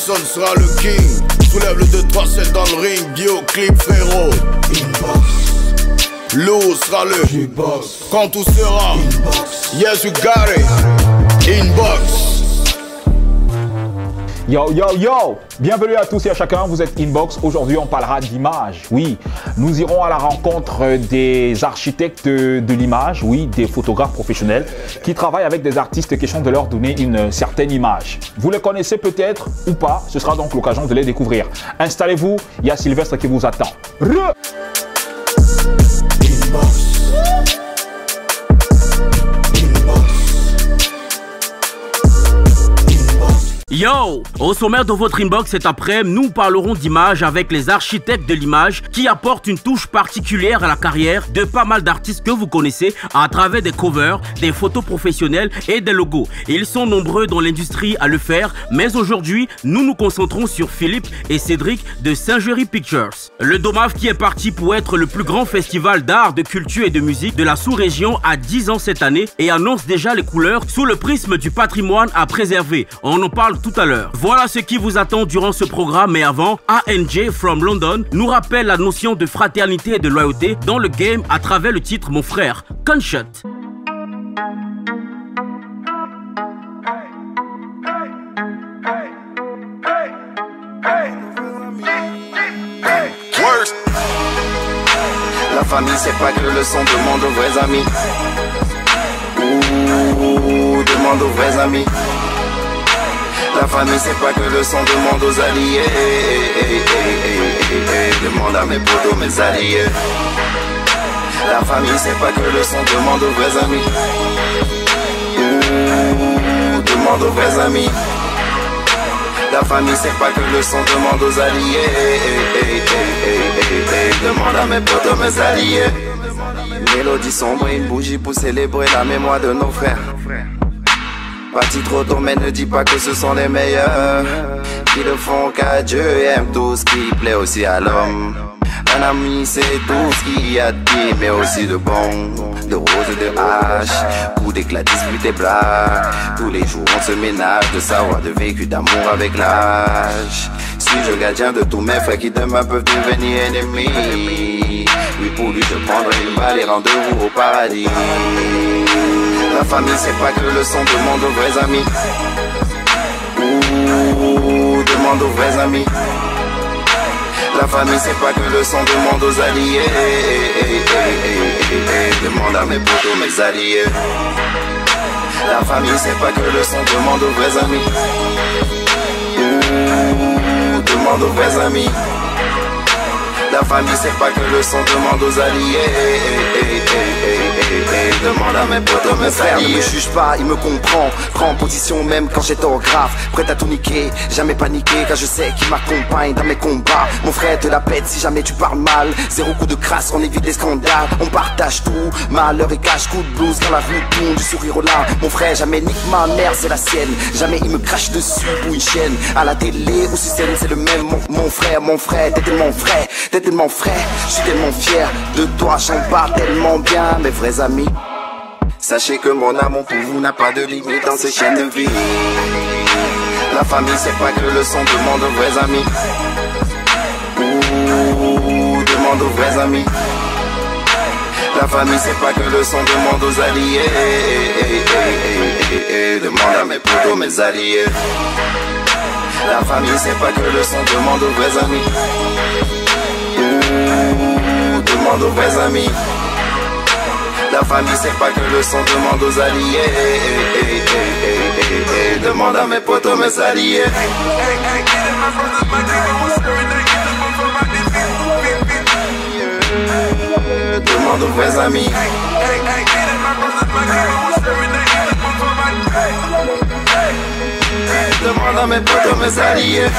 personne sera le king. Soulève le 2-3 celle dans le ring. Bio clip frérot. Inbox. Lou sera le jukebox. Quand tout sera inbox. Yes you got it. Inbox. Yo yo yo, bienvenue à tous et à chacun, vous êtes Inbox. Aujourd'hui on parlera d'image. Oui, nous irons à la rencontre des architectes de l'image, oui, des photographes professionnels qui travaillent avec des artistes question de leur donner une certaine image. Vous les connaissez peut-être ou pas, ce sera donc l'occasion de les découvrir. Installez-vous, il y a Sylvestre qui vous attend. Yo! Au sommaire de votre inbox cet après-midi, nous parlerons d'image avec les architectes de l'image qui apportent une touche particulière à la carrière de pas mal d'artistes que vous connaissez à travers des covers, des photos professionnelles et des logos. Ils sont nombreux dans l'industrie à le faire, mais aujourd'hui, nous nous concentrons sur Philippe et Cédric de Singerie Pictures. Le Domaf qui est parti pour être le plus grand festival d'art, de culture et de musique de la sous-région a 10 ans cette année et annonce déjà les couleurs sous le prisme du patrimoine à préserver. On en parle tout à l'heure. Voilà ce qui vous attend durant ce programme, mais avant, ANJ from London nous rappelle la notion de fraternité et de loyauté dans le game à travers le titre Mon frère, Gunshot. La famille c'est pas que le son, demande aux vrais amis. Ouh, demande aux vrais amis. La famille c'est pas que le son, demande aux alliés. Demande à mes potos, mes alliés. La famille c'est pas que le son, demande aux vrais amis. Ouh, demande aux vrais amis. La famille c'est pas que le son, demande aux alliés. Demande à mes potos, mes alliés. Une mélodie sombre et une bougie pour célébrer la mémoire de nos frères. Parti trop tôt mais ne dis pas que ce sont les meilleurs qui le font qu'à Dieu et aime tout ce qui plaît aussi à l'homme. Un ami c'est tout ce qu'il y a de pire mais aussi de bon, de rose et de hache, coups d'éclat, disputes et blagues. Tous les jours on se ménage de savoir, de vécu, d'amour avec l'âge. Suis-je le gardien de tous mes frères qui demain peuvent devenir ennemis? Oui, pour lui je prendrai une balle et rendez-vous au paradis. La famille c'est pas que le son, demande aux vrais amis. Ouh, demande aux vrais amis. La famille c'est pas que le son, demande aux alliés. Demande à mes potos, mes alliés. La famille c'est pas que le son, demande aux vrais amis. Ouh, demande aux vrais amis. La famille c'est pas que le son, demande aux alliés. Demande à mes potos, mes frères, ne me juge pas, il me comprend. Prends position même quand j'ai tort grave. Prêt à tout niquer, jamais paniquer car je sais qu'il m'accompagne dans mes combats. Mon frère te la pète si jamais tu parles mal. Zéro coup de crasse, on évite les scandales. On partage tout, malheur et cache, coup de blues quand la vue tourne du sourire au larmes. Mon frère jamais nique ma mère, c'est la sienne. Jamais il me crache dessus pour une chaîne. À la télé ou sur scène, c'est le même. Mon frère, t'es tellement vrai, t'es tellement frais. Je suis tellement fier de toi, j'en parle tellement bien, mes vrais amis. Sachez que mon amour pour vous n'a pas de limite dans ces chaînes de vie. La famille c'est pas que le son, demande aux vrais amis. Ouh, demande aux vrais amis. La famille c'est pas que le son, demande aux alliés. Demande à mes potos, mes alliés. La famille c'est pas que le son, demande aux vrais amis. Ouh, demande aux vrais amis. La famille c'est pas que le son, demande aux alliés. Demande à mes potos, mes alliés. Demande aux vrais amis. Demande à mes potos, mes alliés.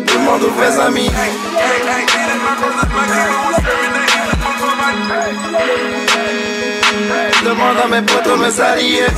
Demande aux vrais amis. Demande à mes potos, mes alliés.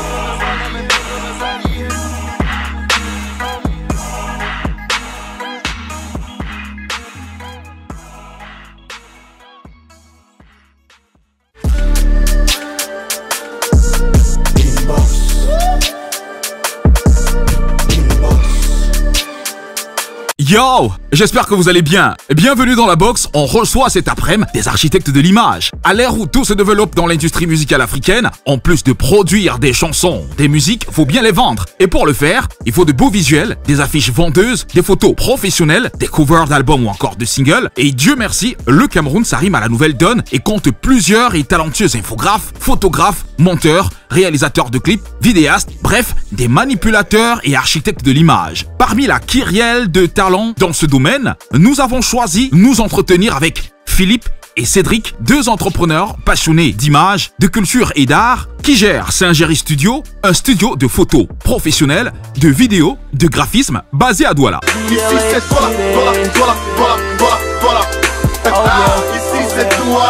Yo, j'espère que vous allez bien. Bienvenue dans la box, on reçoit cet après-midi des architectes de l'image. À l'ère où tout se développe dans l'industrie musicale africaine, en plus de produire des chansons, des musiques, faut bien les vendre. Et pour le faire, il faut de beaux visuels, des affiches vendeuses, des photos professionnelles, des covers d'albums ou encore de singles. Et Dieu merci, le Cameroun s'arrime à la nouvelle donne et compte plusieurs et talentueux infographes, photographes, monteurs, réalisateurs de clips, vidéastes, bref, des manipulateurs et architectes de l'image. Parmi la kyrielle de talents dans ce domaine, nous avons choisi de nous entretenir avec Philippe et Cédric, deux entrepreneurs passionnés d'image, de culture et d'art, qui gèrent Saint-Géry Studio, un studio de photos professionnel, de vidéos, de graphisme basé à Douala. Ici c'est toi, voilà. Ici c'est toi,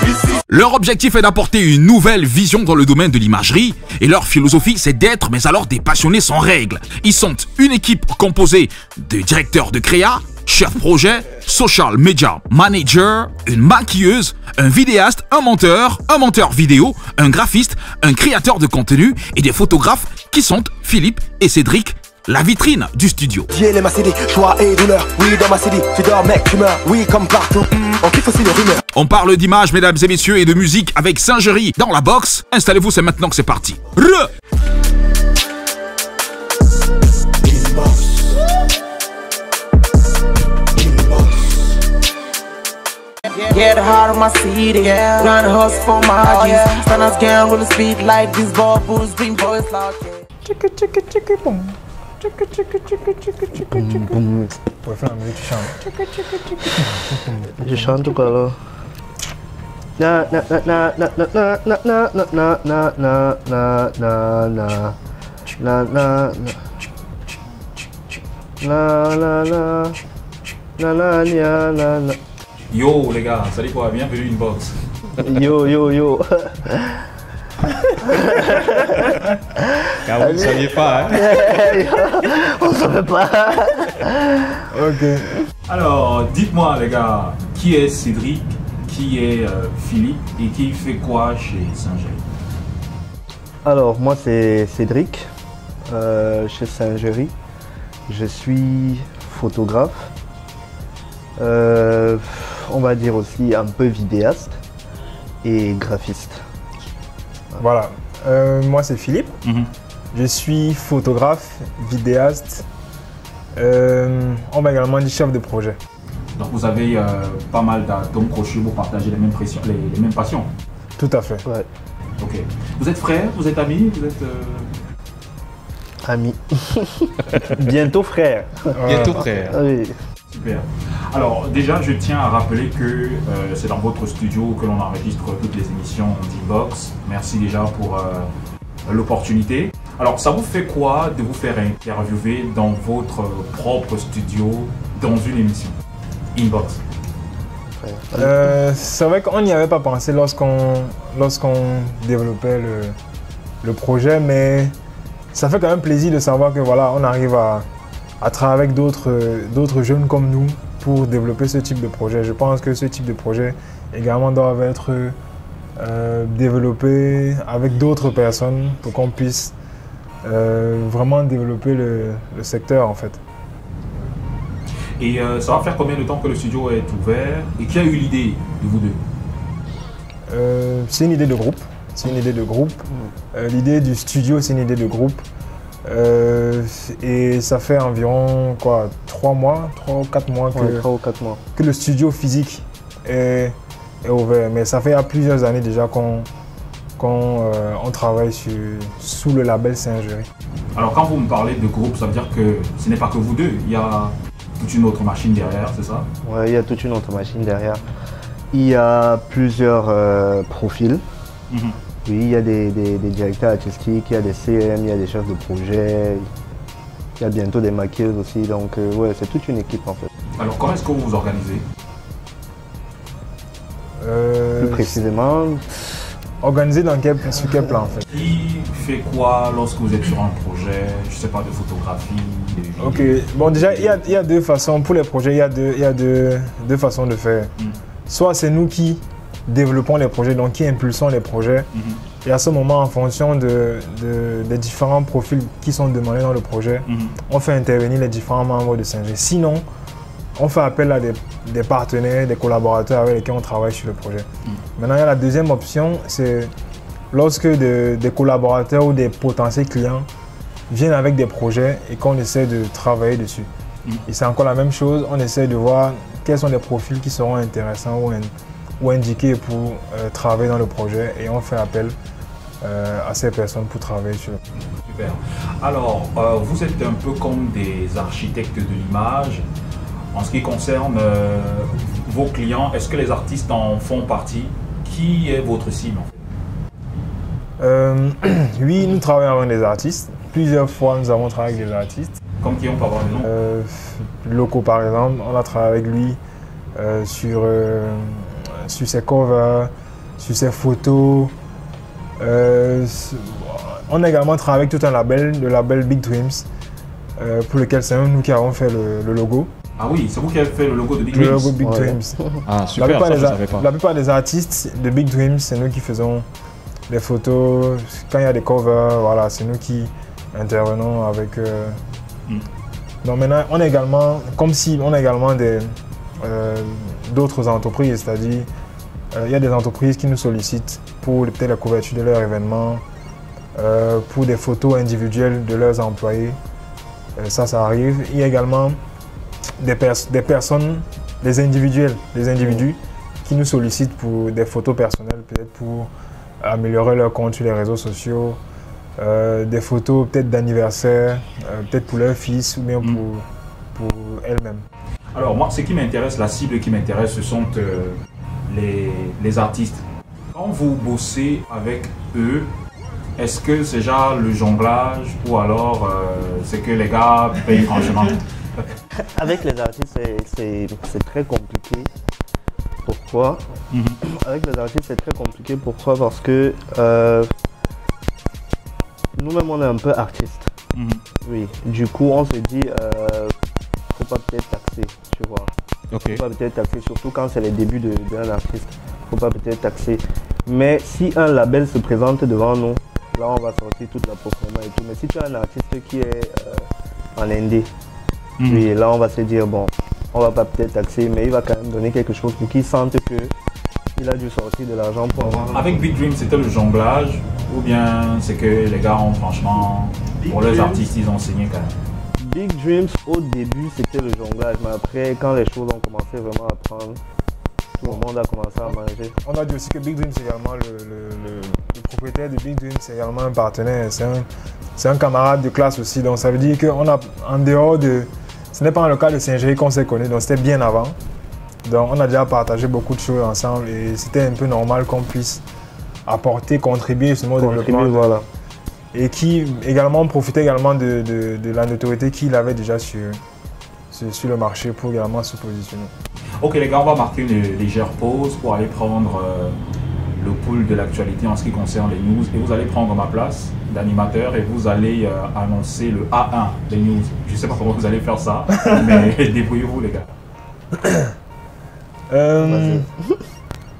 ici. Leur objectif est d'apporter une nouvelle vision dans le domaine de l'imagerie et leur philosophie c'est d'être mais alors des passionnés sans règles. Ils sont une équipe composée de directeurs de créa, chef projet, social media manager, une maquilleuse, un vidéaste, un monteur vidéo, un graphiste, un créateur de contenu et des photographes qui sont Philippe et Cédric. La vitrine du studio. J'ai ma CD, choix et douleur. Oui, dans ma CD, tu dors, mec, tu meurs. Oui, comme partout, on kiffe aussi les rumeurs. On parle d'image, mesdames et messieurs, et de musique avec Saint-Géry dans la box. Installez-vous, c'est maintenant que c'est parti. Get hard on my city, run hustle for my G's. Stand us gang with the speed like these bubbles, bring boys loud. Pour faire la musique, tu chantes. Je chante ou quoi là? Na na na na na na na na na na na na na na na na na na na. Yo les gars, salut quoi, bienvenue Inbox. Yo yo yo. Car vous ne saviez pas, hein? On savait pas. Ok. Alors, dites-moi les gars, qui est Cédric, qui est Philippe et qui fait quoi chez Saint-Géry? Alors, moi c'est Cédric, chez Saint-Géry. Je suis photographe, on va dire aussi un peu vidéaste et graphiste. Voilà. Moi, c'est Philippe. Je suis photographe, vidéaste. On va également dire chef de projet. Donc, vous avez pas mal d'atomes crochus pour partager les mêmes passions. Tout à fait. Ouais. Ok. Vous êtes frères, vous êtes amis, vous êtes... Amis. Bientôt frère. Bientôt frères. Oui. Super. Alors déjà, je tiens à rappeler que c'est dans votre studio que l'on enregistre toutes les émissions d'Inbox. Merci déjà pour l'opportunité. Alors, ça vous fait quoi de vous faire interviewer dans votre propre studio dans une émission Inbox? C'est vrai qu'on n'y avait pas pensé lorsqu'on développait le projet, mais ça fait quand même plaisir de savoir que voilà, on arrive à travailler avec d'autres jeunes comme nous pour développer ce type de projet. Je pense que ce type de projet également doit être développé avec d'autres personnes pour qu'on puisse vraiment développer le secteur en fait. Et ça va faire combien de temps que le studio est ouvert et qui a eu l'idée de vous deux? C'est une idée de groupe. C'est une idée de groupe. L'idée du studio, c'est une idée de groupe. Et ça fait environ quoi, 3 ou 4 mois que le studio physique est ouvert. Mais ça fait plusieurs années déjà qu'on travaille sous le label Saint-Géry. Alors quand vous me parlez de groupe, ça veut dire que ce n'est pas que vous deux, il y a toute une autre machine derrière, c'est ça? Oui, il y a toute une autre machine derrière. Il y a plusieurs profils. Oui, il y a des directeurs artistiques, il y a des CM, il y a des chefs de projet, il y a bientôt des maquilleuses aussi, donc ouais, c'est toute une équipe en fait. Alors comment est-ce que vous vous organisez? Plus précisément... Organisé sur quel plan en fait? Qui fait quoi lorsque vous êtes sur un projet, je sais pas, de photographie? Ok, bon déjà il y a deux façons, pour les projets il y a deux façons de faire. Soit c'est nous qui développons les projets, donc qui impulsons les projets, Et à ce moment, en fonction des différents profils qui sont demandés dans le projet, on fait intervenir les différents membres de Singer. Sinon, on fait appel à des partenaires, des collaborateurs avec lesquels on travaille sur le projet. Maintenant, il y a la deuxième option, c'est lorsque des collaborateurs ou des potentiels clients viennent avec des projets et qu'on essaie de travailler dessus. Et c'est encore la même chose, on essaie de voir quels sont les profils qui seront intéressants ou indiqués pour travailler dans le projet et on fait appel à ces personnes pour travailler sur le projet. Super. Alors, vous êtes un peu comme des architectes de l'image. En ce qui concerne vos clients, est-ce que les artistes en font partie? Qui est votre cible en fait? Oui, nous travaillons avec des artistes. Plusieurs fois, nous avons travaillé avec des artistes. Comme qui on peut avoir des noms? Loco, par exemple, on a travaillé avec lui sur ses covers, sur ses photos. On a également travaillé avec tout un label, le label Big Dreams, pour lequel c'est nous qui avons fait le logo. Ah oui, c'est vous qui avez fait le logo de Big Dreams? Le logo Big Dreams. Ah super, ça je savais pas. La plupart des artistes de Big Dreams, c'est nous qui faisons les photos. Quand il y a des covers, voilà, c'est nous qui intervenons avec... Donc maintenant, on a également, comme si on a également d'autres entreprises, c'est-à-dire il y a des entreprises qui nous sollicitent pour peut-être la couverture de leurs événements, pour des photos individuelles de leurs employés. Ça arrive. Il y a également des personnes, des individus qui nous sollicitent pour des photos personnelles, peut-être pour améliorer leur compte sur les réseaux sociaux, des photos peut-être d'anniversaire, peut-être pour leur fils ou bien pour elles-mêmes. Alors moi, ce qui m'intéresse, la cible qui m'intéresse, ce sont les artistes. Quand vous bossez avec eux, est-ce que c'est genre le jonglage ou alors c'est que les gars payent franchement? Avec les artistes, c'est très compliqué. Pourquoi? Avec les artistes, c'est très compliqué. Pourquoi? Parce que nous-mêmes, on est un peu artistes. Oui. Du coup, on se dit, faut pas peut-être taxer, tu vois. Okay. Faut pas peut-être taxer, surtout quand c'est les débuts d'un artiste. Faut pas peut-être taxer. Mais si un label se présente devant nous, là, on va sortir toute la performance et tout. Mais si tu as un artiste qui est en indé, oui, là, on va se dire, bon, on va pas peut-être taxer, mais il va quand même donner quelque chose pour qu'ils sentent qu'il a dû sortir de l'argent pour avoir... Avec Big Dream, c'était le jonglage ou bien c'est que les gars ont franchement, pour leurs artistes, ils ont signé quand même? Big Dreams, au début, c'était le jonglage, mais après, quand les choses ont commencé vraiment à prendre, tout le monde a commencé à manger. On a dit aussi que Big Dreams, c'est également le propriétaire de Big Dreams, c'est également un partenaire, c'est un camarade de classe aussi, donc ça veut dire qu'on a, en dehors de... Ce n'est pas le cas de Singer qu'on s'est connu, donc c'était bien avant. Donc on a déjà partagé beaucoup de choses ensemble et c'était un peu normal qu'on puisse apporter, contribuer justement au développement. Voilà. Et qui également profitait également de la notoriété qu'il avait déjà sur le marché pour également se positionner. Ok les gars, on va marquer une légère pause pour aller prendre le pouls de l'actualité en ce qui concerne les news et vous allez prendre ma place d'animateur et vous allez annoncer le A1 des news. Je ne sais pas comment vous allez faire ça, mais débrouillez-vous les gars.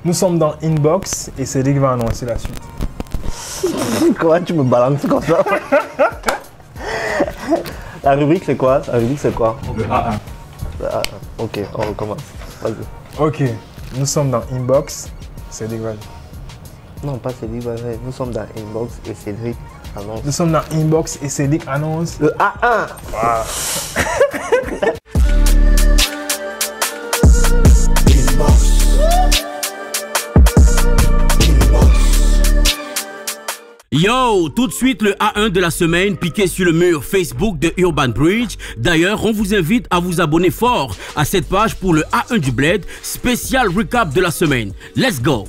Nous sommes dans Inbox et Cédric va annoncer la suite. Comment tu me balances comme ça? La rubrique c'est quoi? La rubrique c'est quoi? Le A1. Le A1. Ok, on recommence. Vas-y. Ok, nous sommes dans Inbox, Cédric va. Non, pas Cédric va. Nous sommes dans Inbox et Cédric annonce. Nous sommes dans Inbox et Cédric annonce. Le A1. Voilà. Yo, tout de suite le A1 de la semaine piqué sur le mur Facebook de Urban Bridge. D'ailleurs, on vous invite à vous abonner fort à cette page pour le A1 du Bled, spécial recap de la semaine. Let's go!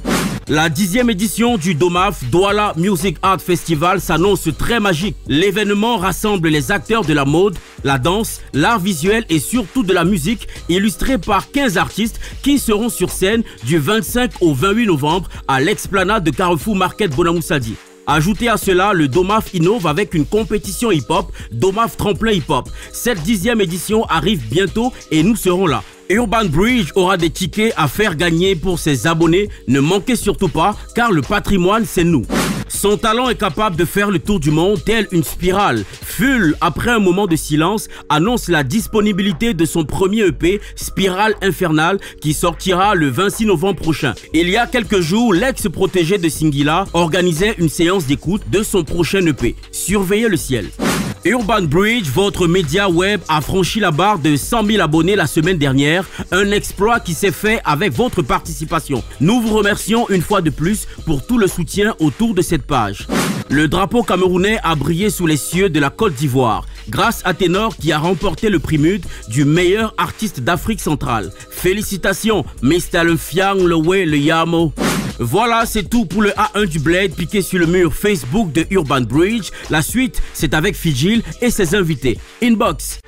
La 10e édition du DOMAF, Douala Music Art Festival, s'annonce très magique. L'événement rassemble les acteurs de la mode, la danse, l'art visuel et surtout de la musique, illustrés par 15 artistes qui seront sur scène du 25 au 28 novembre à l'explanade de Carrefour Market Bonamoussadi. Ajoutez à cela, le DOMAF innove avec une compétition hip-hop, DOMAF Tremplin Hip-Hop. Cette 10e édition arrive bientôt et nous serons là. Urban Bridge aura des tickets à faire gagner pour ses abonnés. Ne manquez surtout pas, car le patrimoine, c'est nous. Son talent est capable de faire le tour du monde tel une spirale. Full, après un moment de silence, annonce la disponibilité de son premier EP, Spirale Infernale, qui sortira le 26 novembre prochain. Il y a quelques jours, l'ex-protégé de Singila organisait une séance d'écoute de son prochain EP. Surveillez le ciel. Urban Bridge, votre média web, a franchi la barre de 100 000 abonnés la semaine dernière, un exploit qui s'est fait avec votre participation. Nous vous remercions une fois de plus pour tout le soutien autour de cette page. Le drapeau camerounais a brillé sous les cieux de la Côte d'Ivoire, grâce à Ténor qui a remporté le prix MUD du meilleur artiste d'Afrique centrale. Félicitations, Mr. Le Fiang, Le Way, Le Yamo. Voilà, c'est tout pour le A1 du Bled piqué sur le mur Facebook de Urban Bridge. La suite, c'est avec Fijil et ses invités. Inbox.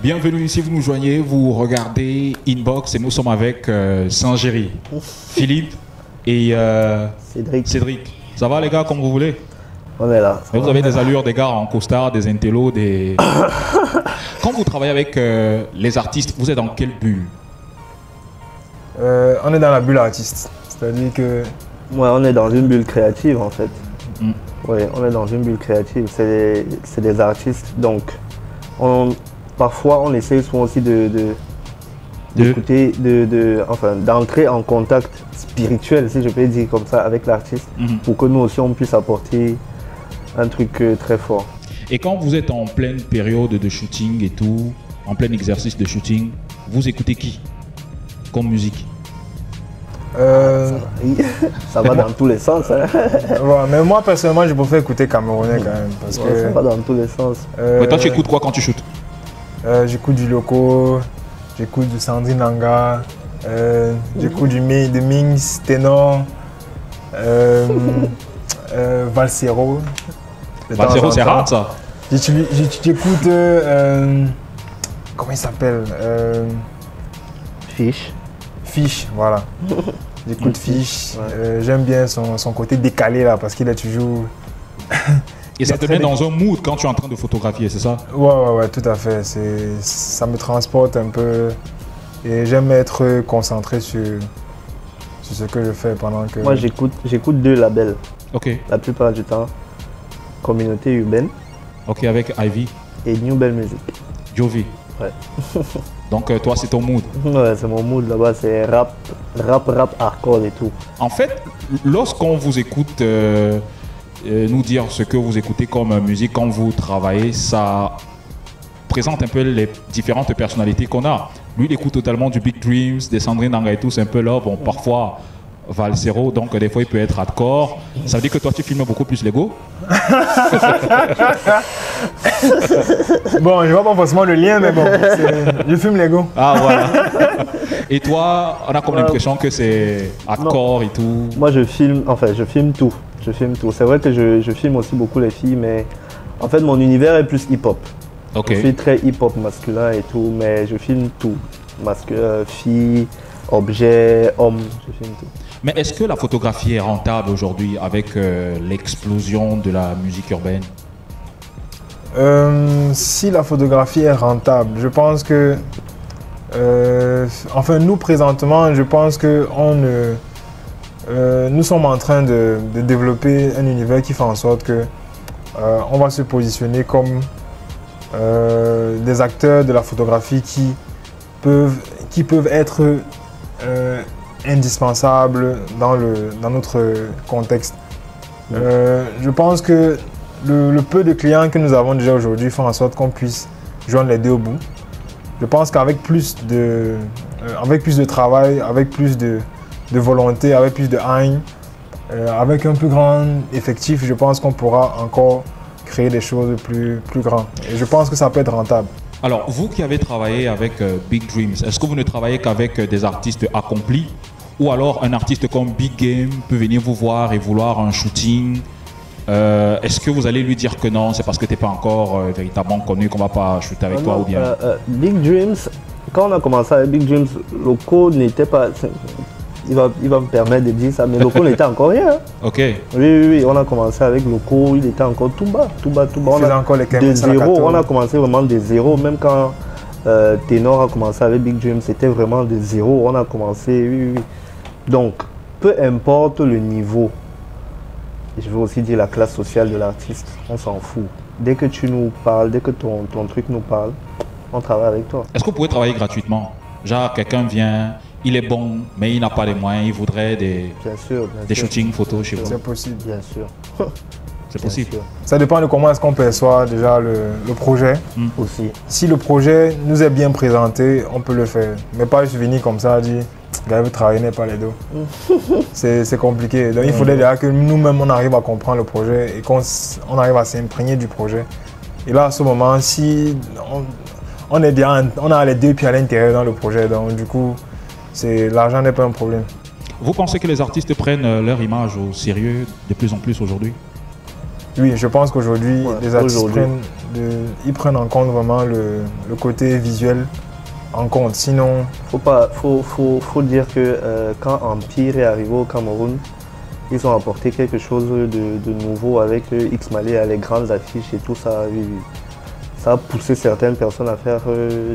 Bienvenue, si vous nous joignez, vous regardez Inbox et nous sommes avec Saint-Géry, Philippe et Cédric. Ça va les gars, comme vous voulez? On est là. Vous avez des allures des gars en costard, des intellos, des... Quand vous travaillez avec les artistes, vous êtes dans quelle bulle? On est dans la bulle artiste. C'est-à-dire que... Ouais, on est dans une bulle créative en fait. Oui, on est dans une bulle créative. C'est des artistes, donc parfois on essaie souvent aussi d'écouter, enfin, d'entrer en contact spirituel, si je peux dire comme ça, avec l'artiste, pour que nous aussi on puisse apporter un truc très fort. Et quand vous êtes en pleine période de shooting et tout, en plein exercice de shooting, vous écoutez qui comme musique? Ça va dans tous les sens. Hein. Ouais, mais moi personnellement je préfère écouter camerounais quand même. Parce que, ça va dans tous les sens. Mais toi tu écoutes quoi quand tu shootes? J'écoute du Loco, j'écoute du Sandrine Nanga, j'écoute de Mings, Ténor, Valsero. Valsero c'est rare ça. J'écoute, comment il s'appelle? Fish, voilà. J'écoute Fish. Ouais. J'aime bien son côté décalé là parce qu'il est toujours... Et ça te met dans un mood quand tu es en train de photographier, c'est ça? Ouais, tout à fait. Ça me transporte un peu et j'aime être concentré sur ce que je fais pendant que... Moi j'écoute deux labels. Ok. La plupart du temps. Communauté urbaine. Ok, avec Ivy. Et New Belle Music. Jovi. Ouais. Donc toi c'est ton mood? Ouais, c'est mon mood là-bas, c'est rap hardcore et tout. En fait, lorsqu'on vous écoute nous dire ce que vous écoutez comme musique quand vous travaillez, ça présente un peu les différentes personnalités qu'on a. Lui il écoute totalement du Big Dreams, des Sandrine Nanga et tout, c'est un peu là, bon parfois Valsero, donc des fois il peut être hardcore. Ça veut dire que toi tu filmes beaucoup plus Lego? Bon, je vois pas forcément le lien, mais bon, je filme Lego. Ah voilà. Et toi, on a comme l'impression que c'est hardcore et tout. Moi je filme tout. C'est vrai que je filme aussi beaucoup les filles, mais en fait mon univers est plus hip-hop. Okay. Je suis très hip-hop masculin et tout, mais je filme tout. Filles, objets, hommes, je filme tout. Mais est-ce que la photographie est rentable aujourd'hui avec l'explosion de la musique urbaine? Si la photographie est rentable, je pense que... enfin, nous présentement, je pense que nous sommes en train de développer un univers qui fait en sorte que on va se positionner comme des acteurs de la photographie qui peuvent être indispensables dans notre contexte. Je pense que le peu de clients que nous avons déjà aujourd'hui font en sorte qu'on puisse joindre les deux au bout. Je pense qu'avec plus de travail, avec plus de volonté, avec plus de haine, avec un plus grand effectif, je pense qu'on pourra encore créer des choses plus grandes. Et je pense que ça peut être rentable. Alors, vous qui avez travaillé avec Big Dreams, est-ce que vous ne travaillez qu'avec des artistes accomplis? Ou alors un artiste comme Big Game peut venir vous voir et vouloir un shooting? Est-ce que vous allez lui dire que non, c'est parce que tu n'es pas encore véritablement connu qu'on ne va pas shooter avec toi ou bien? Big Dreams, quand on a commencé avec Big Dreams, Loco n'était pas... il va me permettre de dire ça. Mais Loco n'était encore rien. Hein. Ok. Oui, on a commencé avec Loco, il était encore tout bas. On a encore les de zéro, on a commencé vraiment de zéro. Même quand Ténor a commencé avec Big Dream, c'était vraiment de zéro. On a commencé, oui. Donc, peu importe le niveau, je veux aussi dire la classe sociale de l'artiste, on s'en fout. Dès que tu nous parles, dès que ton truc nous parle, on travaille avec toi. Est-ce que vous pouvez travailler gratuitement? Genre, quelqu'un vient, il est bon, mais il n'a pas les moyens, il voudrait des shootings photos chez vous. C'est possible. Bien sûr. C'est possible. Sûr. Ça dépend de comment est-ce qu'on perçoit déjà le projet. Aussi. Si le projet nous est bien présenté, on peut le faire. Mais pas juste venir comme ça, dire, gars, vous travaillez pas les dos. C'est compliqué. Donc il faudrait déjà que nous-mêmes, on arrive à comprendre le projet et qu'on arrive à s'imprégner du projet. Et là, à ce moment, si on a les deux pieds à l'intérieur dans le projet, donc du coup, l'argent n'est pas un problème. Vous pensez que les artistes prennent leur image au sérieux de plus en plus aujourd'hui? Oui, je pense qu'aujourd'hui, les artistes prennent en compte vraiment le côté visuel en compte. Sinon, faut dire que quand Empire est arrivé au Cameroun, ils ont apporté quelque chose de nouveau avec X-Malé, les grandes affiches et tout ça. Oui. Ça a poussé certaines personnes à faire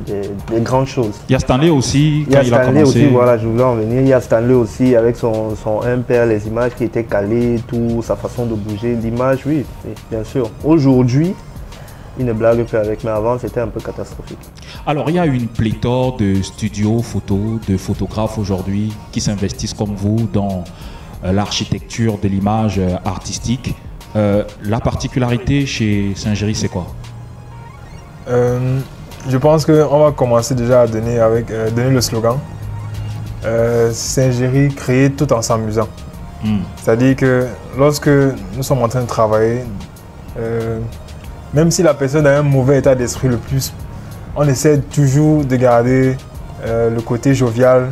des grandes choses. Il y a Stanley aussi, quand il a commencé. Aussi, voilà, je voulais en venir. Il y a Stanley aussi avec son impère, les images qui étaient calées, tout, sa façon de bouger. L'image, oui, bien sûr. Aujourd'hui, il ne blague plus avec, mais avant, c'était un peu catastrophique. Alors, il y a une pléthore de studios photos, de photographes aujourd'hui qui s'investissent comme vous dans l'architecture de l'image artistique. La particularité chez Saint-Géry, c'est quoi? Je pense qu'on va commencer déjà à donner le slogan Saint-Géry créé tout en s'amusant. C'est-à-dire que lorsque nous sommes en train de travailler, même si la personne a un mauvais état d'esprit le plus, on essaie toujours de garder le côté jovial.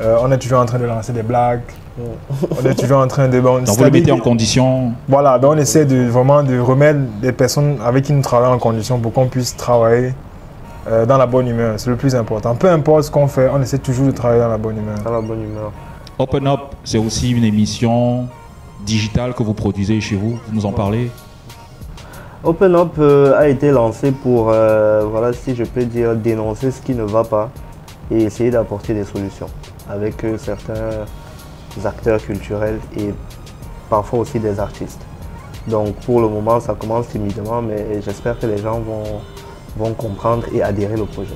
On est toujours en train de lancer des blagues. On est toujours en train de... Donc vous le mettez en condition. Voilà, donc on essaie vraiment de remettre les personnes avec qui nous travaillons en condition pour qu'on puisse travailler dans la bonne humeur. C'est le plus important. Peu importe ce qu'on fait, on essaie toujours de travailler dans la bonne humeur. Dans la bonne humeur. Open Up, c'est aussi une émission digitale que vous produisez chez vous. Vous nous en parlez? Open Up a été lancé pour, voilà, si je peux dire, dénoncer ce qui ne va pas et essayer d'apporter des solutions avec certains acteurs culturels et parfois aussi des artistes. Donc pour le moment, ça commence timidement, mais j'espère que les gens vont comprendre et adhérer au projet.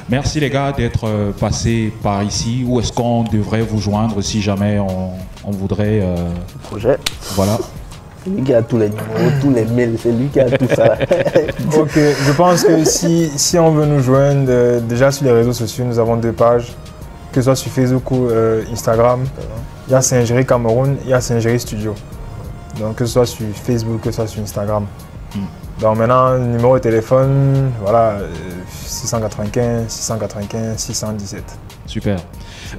Merci les gars d'être passés par ici. Où est-ce qu'on devrait vous joindre si jamais on voudrait... Le projet. Voilà. C'est lui qui a tous les numéros, tous les mails, c'est lui qui a tout ça. Ok, je pense que si on veut nous joindre, déjà sur les réseaux sociaux, nous avons 2 pages. Que ce soit sur Facebook ou Instagram, il y a Saint-Géry Cameroun, il y a Saint-Géry Studio. Donc que ce soit sur Facebook, que ce soit sur Instagram. Donc maintenant, le numéro de téléphone, voilà, 695 695 617. Super.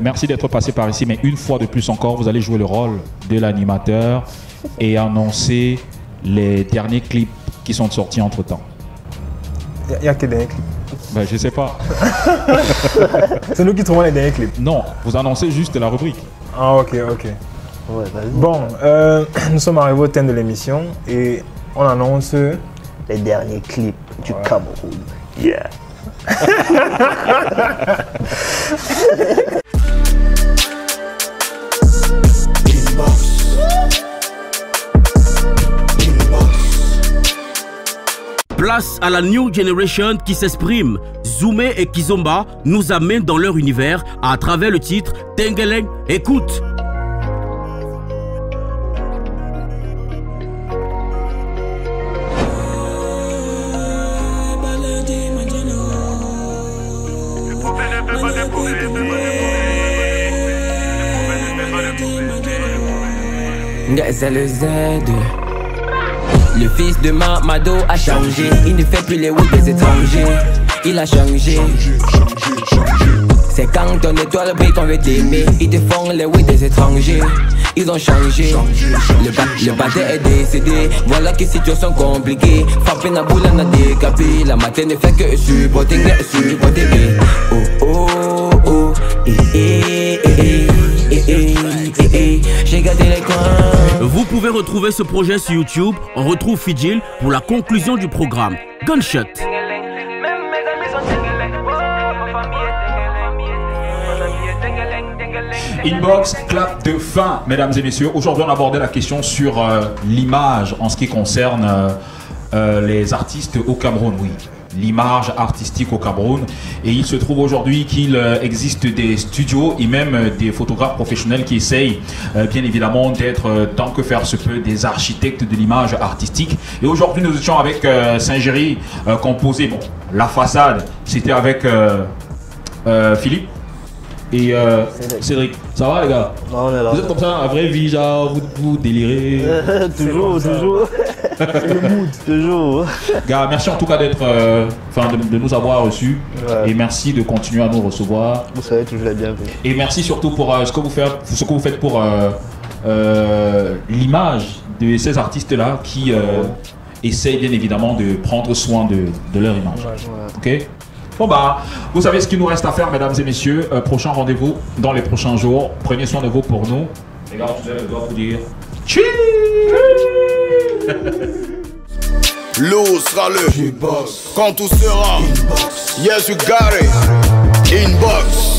Merci d'être passé par ici, mais une fois de plus encore, vous allez jouer le rôle de l'animateur et annoncer les derniers clips qui sont sortis entre-temps. Il n'y a que des derniers clips. Ben, je sais pas. C'est nous qui trouvons les derniers clips. Non, vous annoncez juste la rubrique. Ah ok. Ouais, bon, nous sommes arrivés au thème de l'émission et on annonce les derniers clips du Cameroun. Yeah. Place à la New Generation qui s'exprime. Zoumé et Kizomba nous amènent dans leur univers à travers le titre Tengeleng. Écoute. C'est le Z. Le fils de Mamado a changé. Il ne fait plus les woods des étrangers. Il a changé. C'est quand ton étoile brille qu'on veut t'aimer. Ils te font les woods des étrangers. Ils ont changé. Le bâtard est décédé. Voilà que situation compliquée. Frappé na boule, on a décapé. La matin ne fait que supporter. Oh oh oh. retrouver ce projet sur YouTube, on retrouve Fidjil pour la conclusion du programme. Gunshot. Inbox, clap de fin, mesdames et messieurs. Aujourd'hui, on abordait la question sur l'image en ce qui concerne les artistes au Cameroun. Oui, l'image artistique au Cameroun. Et il se trouve aujourd'hui qu'il existe des studios et même des photographes professionnels qui essayent bien évidemment d'être, tant que faire se peut, des architectes de l'image artistique. Et aujourd'hui, nous étions avec Saint-Géry, composé, bon, la façade, c'était avec Philippe et Cédric. Ça va les gars? Non, on est là. Vous êtes comme ça, à vraie vie, genre, vous délirez? Toujours. Le mood. Toujours. Gars, merci en tout cas d'être, de nous avoir reçus. Ouais. Et merci de continuer à nous recevoir. Vous savez, toujours la bienvenue. Et merci surtout pour ce que vous faites pour l'image de ces artistes-là qui essayent bien évidemment de prendre soin de leur image. Ouais. Ok? Bon bah, vous savez ce qu'il nous reste à faire, mesdames et messieurs. Prochain rendez-vous dans les prochains jours. Prenez soin de vous pour nous. Les gars, je dois vous dire cheers. L'eau sera le Inbox. Quand tout sera Inbox. Yes, you got it. Inbox.